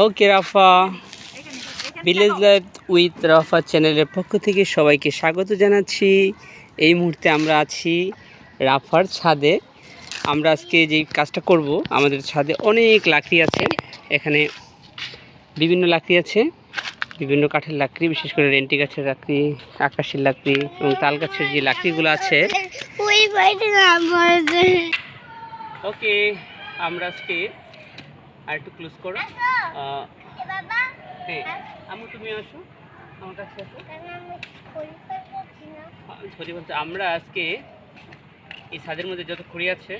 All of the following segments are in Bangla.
Okay Rafa, village life with Rafa চ্যানেলের পক্ষ থেকে সবাইকে স্বাগত জানাচ্ছি। এই মুহূর্তে আমরা আছি রাফার ছাদে। আমরা আজকে যে কাজটা করব, আমাদের ছাদে অনেক লাকড়ি আছে। এখানে বিভিন্ন লাকড়ি আছে, বিভিন্ন কাঠের লাকড়ি, বিশেষ করে রেন্টি গাছের লাকড়ি, আকাশের লাকড়ি এবং তাল গাছের যে লাকড়িগুলো আছে। ওকে, আমরা আজকে আর একটু ক্লোজ করো। হ্যাঁ আমু, তুমি আসো আমার কাছে আসো। সরি বলতে, আমরা আজকে এই ছাদের মধ্যে যত খড়ি আছে,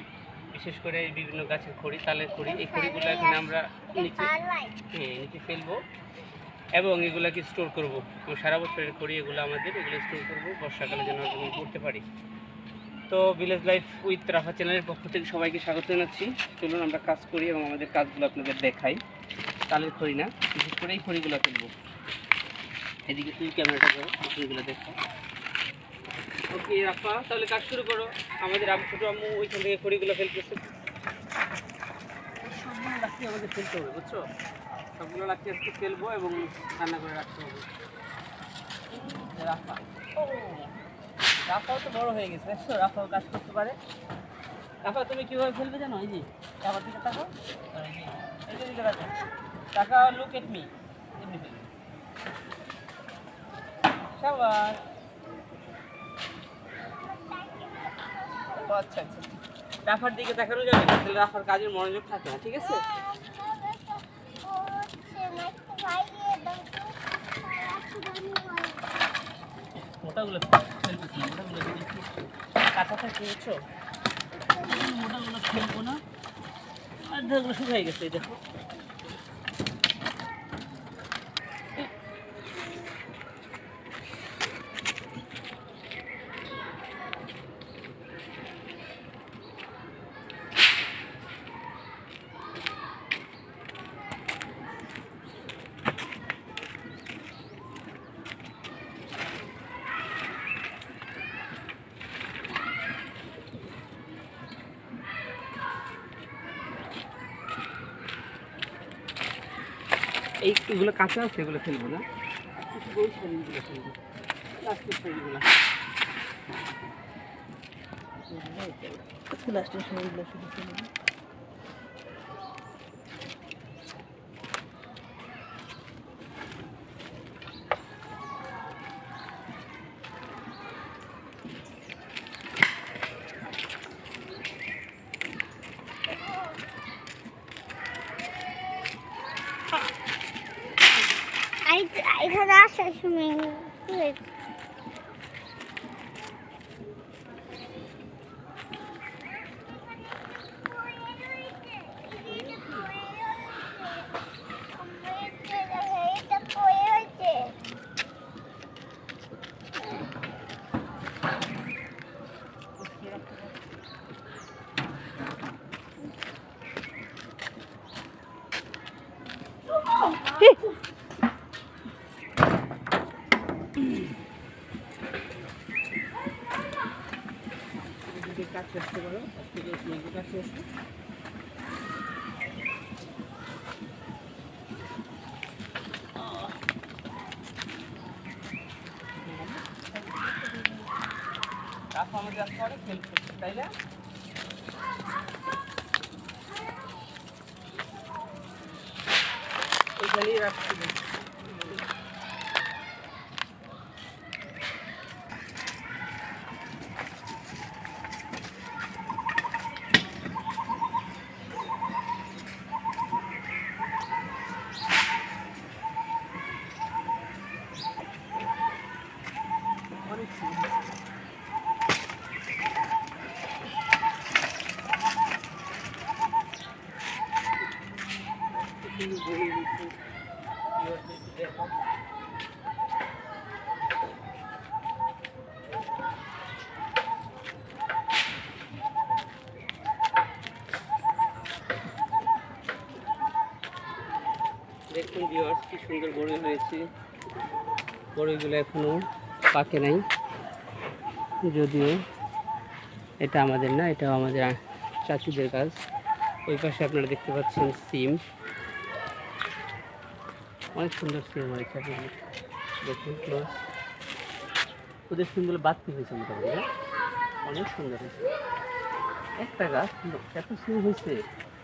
বিশেষ করে বিভিন্ন গাছের খড়ি, তালের খড়ি, এই খড়িগুলো এখানে আমরা নিচে ফেলবো এবং এগুলাকে স্টোর করবো। সারা বছরের খড়ি এগুলো আমাদের, এগুলো স্টোর করবো বর্ষাকালে যেন আমরা করতে পারি। তো ভিলেজ লাইফ উইথ রাফা চ্যানেলের পক্ষ থেকে সবাইকে স্বাগত জানাচ্ছি। চলুন আমরা কাজ করি এবং আমাদের কাজগুলো আপনাদের দেখাই। তালের খড়ি না, বিশেষ করে এই খড়িগুলো ফেলবো। এদিকে তুই ক্যামেরাটা করো, খড়িগুলো দেখো। ওকে রাফা, তাহলে কাজ শুরু করো। আমাদের ছোটো আম্মু ওইখান থেকে খড়িগুলো ফেলতেছে। সবগুলো লাকড়ি আমাদের ফেলতে হবে, বুঝছো? সবগুলো লাকড়ি আজকে ফেলবো এবং রান্না করে রাখতে হবে। রাফা, ও রাফাও তো বড় হয়ে গেছে, দেখছো? রাফাও কাজ করতে পারে। রাফা, তুমি কীভাবে ফেলবে জানো? এই যে আমার দিকে তাকাও, এই যে দিকে রাখো, তাকাও, লুক এট মি, এমনি ফেলবে। শাবাশ। আচ্ছা আচ্ছা, রাফার দিকে তাকানো যাবে না, তাহলে রাফার কাজের মনোযোগ থাকে না, ঠিক আছে? মোটাগুলো ফেলতেছি, মোটাগুলো কাঁচা থাকে, বুঝছো? মোটাগুলো ফেলবো না, আর ধাগুলো শুকাই গেছে, এই দেখো। এইগুলো কাঁচা আছে, এগুলো ফেলবো না, ওই শাড়িগুলো ফেলবো, লাস্টের শাড়িগুলো, লাস্টের শাড়িগুলো শুধু ফেলবো। এখানে আসার সময় কাছে আসতে পারো, কাছে আসো। রাফা আমাদের আসতে পারে, হেল্প করছে, তাই না? ওইখানেই রাখছি। দেখুন ভিউয়ার্স, কি সুন্দর বড়ই হয়েছে। বড়ইগুলো এখনো পাকে নাই, যদিও এটা আমাদের না, এটাও আমাদের চাচিদের গাছ। ওই পাশে আপনারা দেখতে পাচ্ছেন সিম, অনেক সুন্দর সিম হয়েছে। আপনি দেখুন ক্লোজ, ওদের সিমগুলো বাড়তি হয়েছে মোটামুটি, হ্যাঁ অনেক সুন্দর হয়েছে। একটা গাছ এত সিম হয়েছে,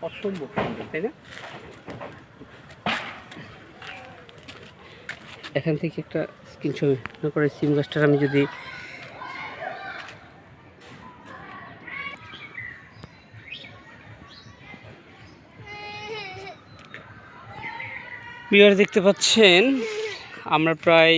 অসম্ভব সুন্দর, তাই না? এখান থেকে একটা স্ক্রিনশট করে সিম গাছটার আমি যদি ভিউয়ার দেখতে পাচ্ছেন, আমরা প্রায়